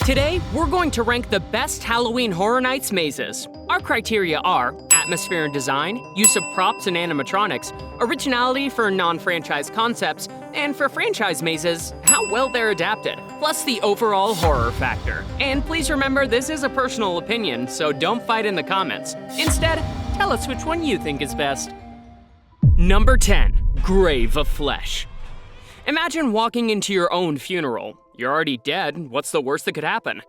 Today, we're going to rank the best Halloween Horror Nights mazes. Our criteria are atmosphere and design, use of props and animatronics, originality for non-franchise concepts, and for franchise mazes, how well they're adapted, plus the overall horror factor. And please remember, this is a personal opinion, so don't fight in the comments. Instead, tell us which one you think is best. Number 10. Grave of Flesh. Imagine walking into your own funeral. You're already dead, what's the worst that could happen?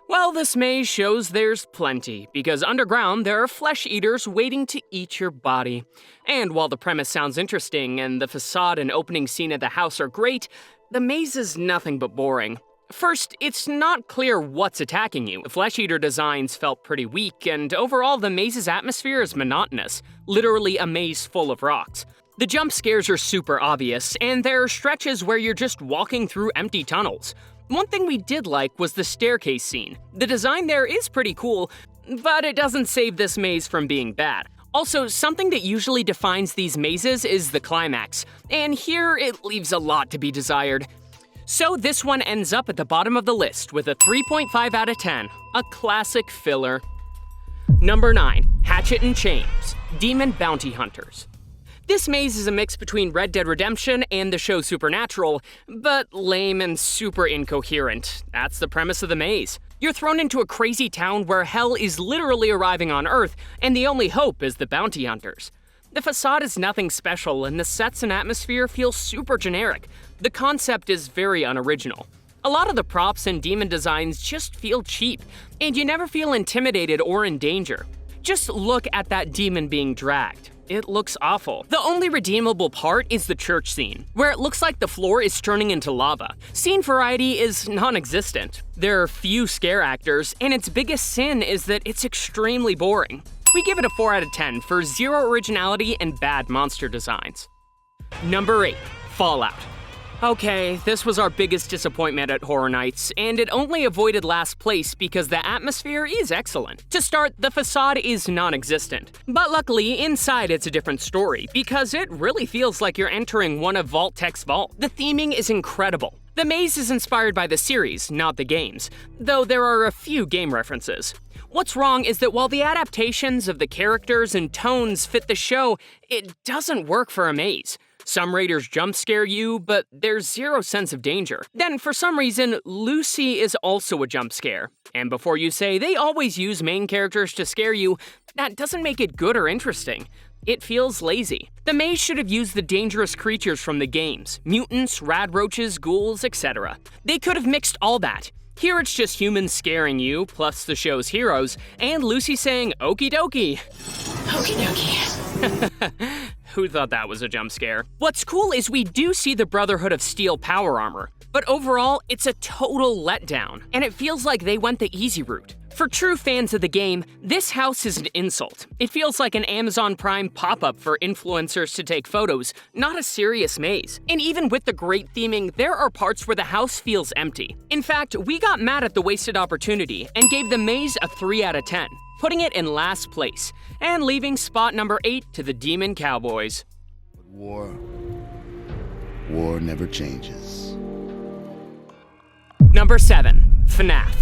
Well, this maze shows there's plenty, because underground there are flesh eaters waiting to eat your body. And while the premise sounds interesting and the facade and opening scene of the house are great, the maze is nothing but boring. First, it's not clear what's attacking you. The flesh eater designs felt pretty weak, and overall the maze's atmosphere is monotonous, literally a maze full of rocks. The jump scares are super obvious, and there are stretches where you're just walking through empty tunnels. One thing we did like was the staircase scene. The design there is pretty cool, but it doesn't save this maze from being bad. Also, something that usually defines these mazes is the climax, and here it leaves a lot to be desired. So this one ends up at the bottom of the list with a 3.5 out of 10, a classic filler. Number 9. Hatchet and Chains, Demon Bounty Hunters. This maze is a mix between Red Dead Redemption and the show Supernatural, but lame and super incoherent. That's the premise of the maze. You're thrown into a crazy town where hell is literally arriving on Earth, and the only hope is the bounty hunters. The facade is nothing special, and the sets and atmosphere feel super generic. The concept is very unoriginal. A lot of the props and demon designs just feel cheap, and you never feel intimidated or in danger. Just look at that demon being dragged. It looks awful. The only redeemable part is the church scene, where it looks like the floor is turning into lava. Scene variety is non-existent. There are few scare actors, and its biggest sin is that it's extremely boring. We give it a 4 out of 10 for zero originality and bad monster designs. Number 8. Fallout. Okay, this was our biggest disappointment at Horror Nights, and it only avoided last place because the atmosphere is excellent. To start, the facade is non-existent. But luckily, inside it's a different story, because it really feels like you're entering one of Vault-Tech's vault. The theming is incredible. The maze is inspired by the series, not the games, though there are a few game references. What's wrong is that while the adaptations of the characters and tones fit the show, it doesn't work for a maze. Some raiders jump scare you, but there's zero sense of danger. Then, for some reason, Lucy is also a jump scare. And before you say they always use main characters to scare you, that doesn't make it good or interesting. It feels lazy. The maze should have used the dangerous creatures from the games, mutants, rad roaches, ghouls, etc. They could have mixed all that. Here it's just humans scaring you, plus the show's heroes, and Lucy saying, "Okie dokie." Okie dokie. Who thought that was a jump scare? What's cool is we do see the Brotherhood of Steel power armor, but overall, it's a total letdown, and it feels like they went the easy route. For true fans of the game, this house is an insult. It feels like an Amazon Prime pop-up for influencers to take photos, not a serious maze. And even with the great theming, there are parts where the house feels empty. In fact, we got mad at the wasted opportunity and gave the maze a 3 out of 10. Putting it in last place, and leaving spot number 8 to the Demon Cowboys. War never changes. Number 7. FNAF.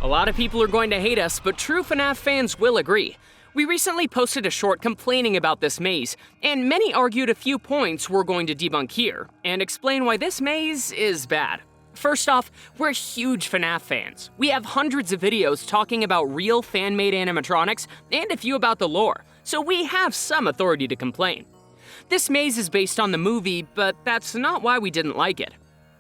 A lot of people are going to hate us, but true FNAF fans will agree. We recently posted a short complaining about this maze, and many argued a few points we're going to debunk here, and explain why this maze is bad. First off, we're huge FNAF fans. We have hundreds of videos talking about real fan-made animatronics and a few about the lore, so we have some authority to complain. This maze is based on the movie, but that's not why we didn't like it.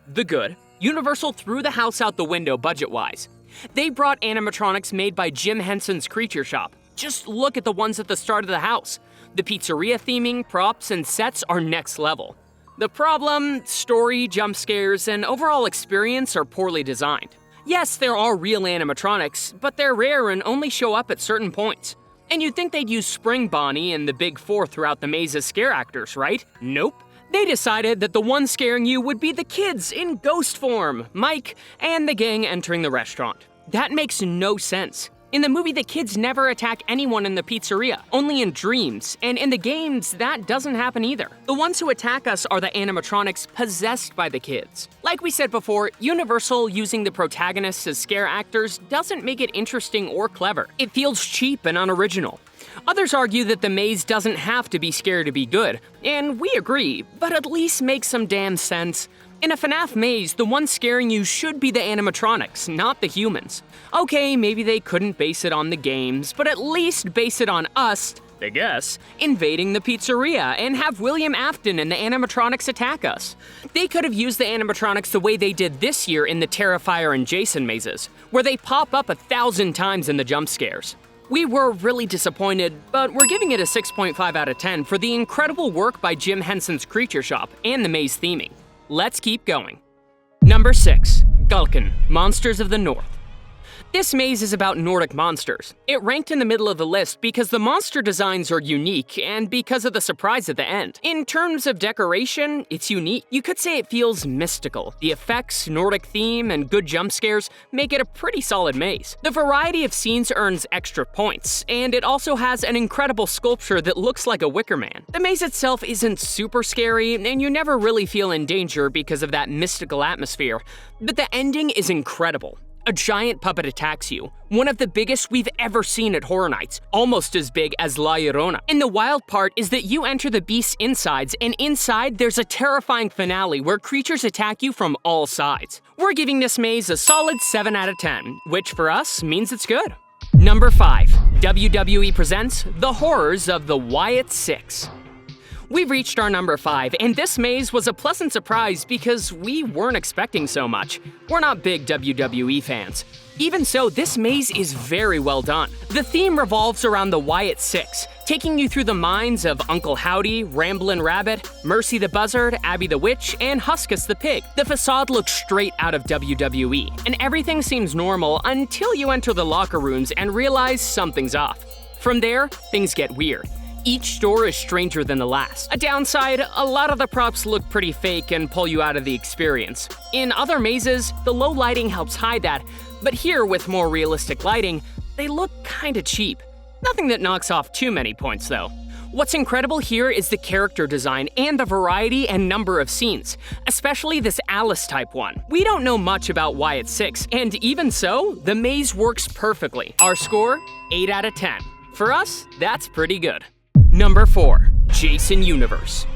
The good, Universal threw the house out the window budget-wise. They brought animatronics made by Jim Henson's Creature Shop. Just look at the ones at the start of the house. The pizzeria theming, props, and sets are next level. The problem, story, jump scares, and overall experience are poorly designed. Yes, there are real animatronics, but they're rare and only show up at certain points. And you'd think they'd use Spring Bonnie and the Big Four throughout the maze as scare actors, right? Nope. They decided that the one scaring you would be the kids in ghost form, Mike, and the gang entering the restaurant. That makes no sense. In the movie, the kids never attack anyone in the pizzeria, only in dreams, and in the games, that doesn't happen either. The ones who attack us are the animatronics possessed by the kids. Like we said before, Universal using the protagonists as scare actors doesn't make it interesting or clever. It feels cheap and unoriginal. Others argue that the maze doesn't have to be scary to be good, and we agree, but at least make some damn sense. In a FNAF maze, the one scaring you should be the animatronics, not the humans. Okay, maybe they couldn't base it on the games, but at least base it on us, I guess, invading the pizzeria and have William Afton and the animatronics attack us. They could have used the animatronics the way they did this year in the Terrifier and Jason mazes, where they pop up 1,000 times in the jump scares. We were really disappointed, but we're giving it a 6.5 out of 10 for the incredible work by Jim Henson's Creature Shop and the maze theming. Let's keep going. Number 6. Gulkin, Monsters of the North. This maze is about Nordic monsters. It ranked in the middle of the list because the monster designs are unique and because of the surprise at the end. In terms of decoration, it's unique. You could say it feels mystical. The effects, Nordic theme, and good jump scares make it a pretty solid maze. The variety of scenes earns extra points, and it also has an incredible sculpture that looks like a Wicker Man. The maze itself isn't super scary, and you never really feel in danger because of that mystical atmosphere, but the ending is incredible. A giant puppet attacks you, one of the biggest we've ever seen at Horror Nights, almost as big as La Llorona. And the wild part is that you enter the beast's insides, and inside there's a terrifying finale where creatures attack you from all sides. We're giving this maze a solid 7 out of 10, which for us means it's good. Number 5. WWE presents The Horrors of the Wyatt 6. We've reached our number 5, and this maze was a pleasant surprise because we weren't expecting so much. We're not big WWE fans. Even so, this maze is very well done. The theme revolves around the Wyatt 6, taking you through the minds of Uncle Howdy, Ramblin' Rabbit, Mercy the Buzzard, Abby the Witch, and Huskus the Pig. The facade looks straight out of WWE, and everything seems normal until you enter the locker rooms and realize something's off. From there, things get weird. Each store is stranger than the last. A downside, a lot of the props look pretty fake and pull you out of the experience. In other mazes, the low lighting helps hide that, but here with more realistic lighting, they look kinda cheap. Nothing that knocks off too many points though. What's incredible here is the character design and the variety and number of scenes, especially this Alice-type one. We don't know much about Wyatt 6, and even so, the maze works perfectly. Our score? 8 out of 10. For us, that's pretty good. Number 4. Jason Universe.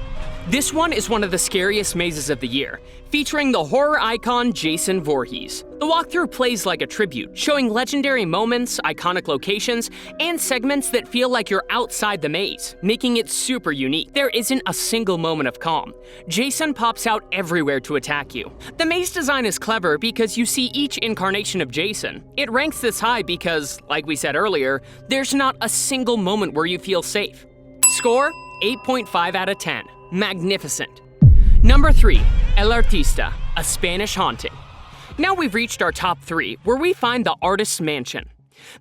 This one is one of the scariest mazes of the year, featuring the horror icon Jason Voorhees. The walkthrough plays like a tribute, showing legendary moments, iconic locations, and segments that feel like you're outside the maze, making it super unique. There isn't a single moment of calm. Jason pops out everywhere to attack you. The maze design is clever because you see each incarnation of Jason. It ranks this high because, like we said earlier, there's not a single moment where you feel safe. Score? 8.5 out of 10. Magnificent. Number 3. El Artista, a Spanish haunting. Now we've reached our top 3, where we find the artist's mansion.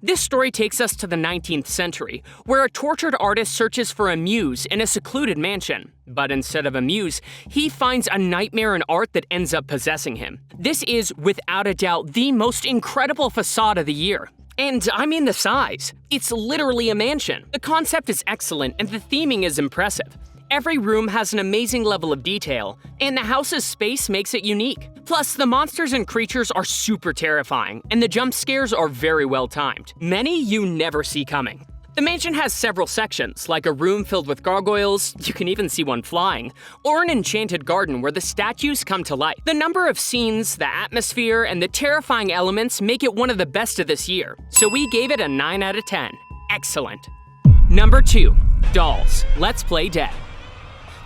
This story takes us to the 19th century, where a tortured artist searches for a muse in a secluded mansion. But instead of a muse, he finds a nightmare in art that ends up possessing him. This is, without a doubt, the most incredible facade of the year. And I mean the size. It's literally a mansion. The concept is excellent and the theming is impressive. Every room has an amazing level of detail, and the house's space makes it unique. Plus, the monsters and creatures are super terrifying, and the jump scares are very well timed. Many you never see coming. The mansion has several sections, like a room filled with gargoyles, you can even see one flying, or an enchanted garden where the statues come to life. The number of scenes, the atmosphere, and the terrifying elements make it one of the best of this year, so we gave it a 9 out of 10. Excellent. Number 2. Dolls. Let's Play Dead.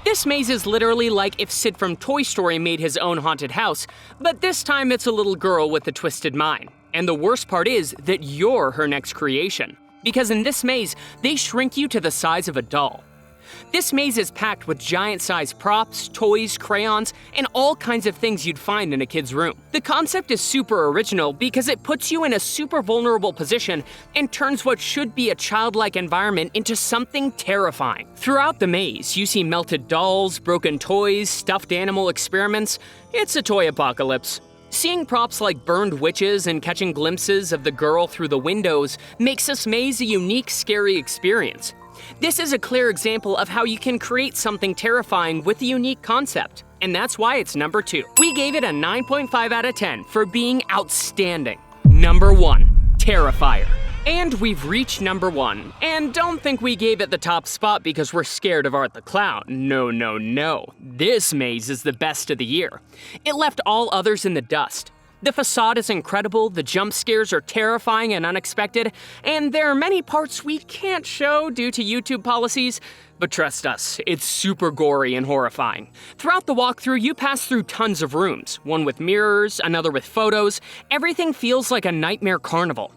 This maze is literally like if Sid from Toy Story made his own haunted house, but this time it's a little girl with a twisted mind. And the worst part is that you're her next creation. Because in this maze, they shrink you to the size of a doll. This maze is packed with giant-sized props, toys, crayons, and all kinds of things you'd find in a kid's room. The concept is super original because it puts you in a super vulnerable position and turns what should be a childlike environment into something terrifying. Throughout the maze, you see melted dolls, broken toys, stuffed animal experiments. It's a toy apocalypse. Seeing props like burned witches and catching glimpses of the girl through the windows makes this maze a unique, scary experience. This is a clear example of how you can create something terrifying with a unique concept, and that's why it's number 2. We gave it a 9.5 out of 10 for being outstanding. Number 1, Terrifier. And we've reached number 1. And don't think we gave it the top spot because we're scared of Art the Clown. No, no, no. This maze is the best of the year. It left all others in the dust. The facade is incredible, the jump scares are terrifying and unexpected, and there are many parts we can't show due to YouTube policies, but trust us, it's super gory and horrifying. Throughout the walkthrough, you pass through tons of rooms, one with mirrors, another with photos. Everything feels like a nightmare carnival.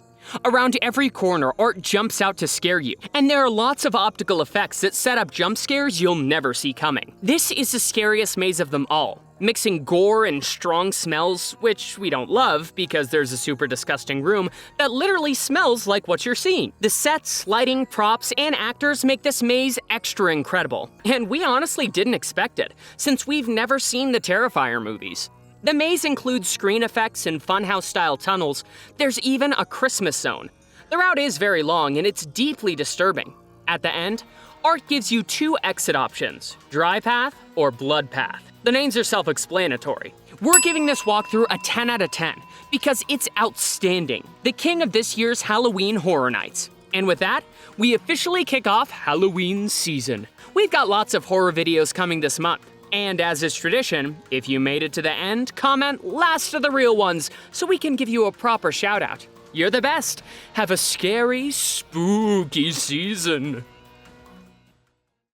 Around every corner, art jumps out to scare you, and there are lots of optical effects that set up jump scares you'll never see coming. This is the scariest maze of them all, mixing gore and strong smells, which we don't love because there's a super disgusting room that literally smells like what you're seeing. The sets, lighting, props, and actors make this maze extra incredible, and we honestly didn't expect it, since we've never seen the Terrifier movies. The maze includes screen effects and funhouse-style tunnels. There's even a Christmas zone. The route is very long and it's deeply disturbing. At the end, art gives you 2 exit options, Dry Path or Blood Path. The names are self-explanatory. We're giving this walkthrough a 10 out of 10 because it's outstanding, the king of this year's Halloween Horror Nights. And with that, we officially kick off Halloween season. We've got lots of horror videos coming this month. And as is tradition, if you made it to the end, comment last of the real ones so we can give you a proper shout out. You're the best. Have a scary, spooky season.